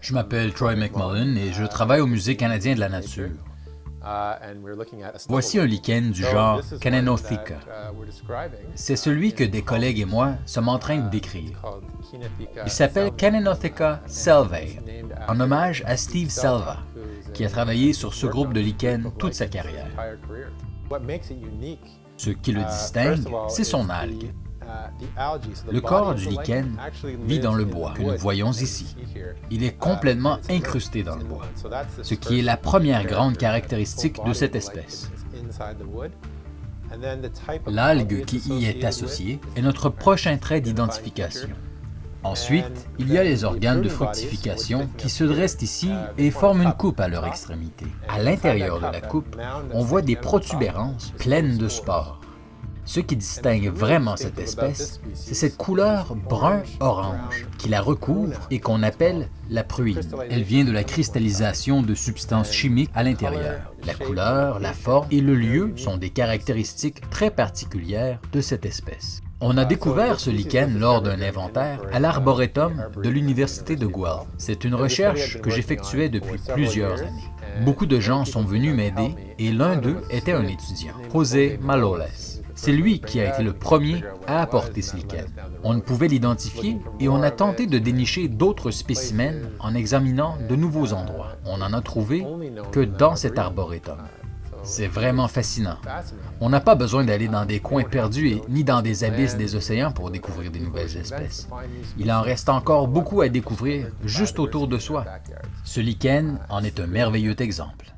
Je m'appelle Troy McMullen et je travaille au Musée canadien de la nature. Voici un lichen du genre Canenotheca. C'est celui que des collègues et moi sommes en train de décrire. Il s'appelle Canenotheca selvae, en hommage à Steve Selva, qui a travaillé sur ce groupe de lichens toute sa carrière. Ce qui le distingue, c'est son algue. Le corps du lichen vit dans le bois que nous voyons ici. Il est complètement incrusté dans le bois, ce qui est la première grande caractéristique de cette espèce. L'algue qui y est associée est notre prochain trait d'identification. Ensuite, il y a les organes de fructification qui se dressent ici et forment une coupe à leur extrémité. À l'intérieur de la coupe, on voit des protubérances pleines de spores. Ce qui distingue vraiment cette espèce, c'est cette couleur brun-orange qui la recouvre et qu'on appelle la pruine. Elle vient de la cristallisation de substances chimiques à l'intérieur. La couleur, la forme et le lieu sont des caractéristiques très particulières de cette espèce. On a découvert ce lichen lors d'un inventaire à l'Arboretum de l'Université de Guelph. C'est une recherche que j'effectuais depuis plusieurs années. Beaucoup de gens sont venus m'aider et l'un d'eux était un étudiant, José Maloles. C'est lui qui a été le premier à apporter ce lichen. On ne pouvait l'identifier et on a tenté de dénicher d'autres spécimens en examinant de nouveaux endroits. On n'en a trouvé que dans cet arboretum. C'est vraiment fascinant. On n'a pas besoin d'aller dans des coins perdus ni dans des abysses des océans pour découvrir des nouvelles espèces. Il en reste encore beaucoup à découvrir juste autour de soi. Ce lichen en est un merveilleux exemple.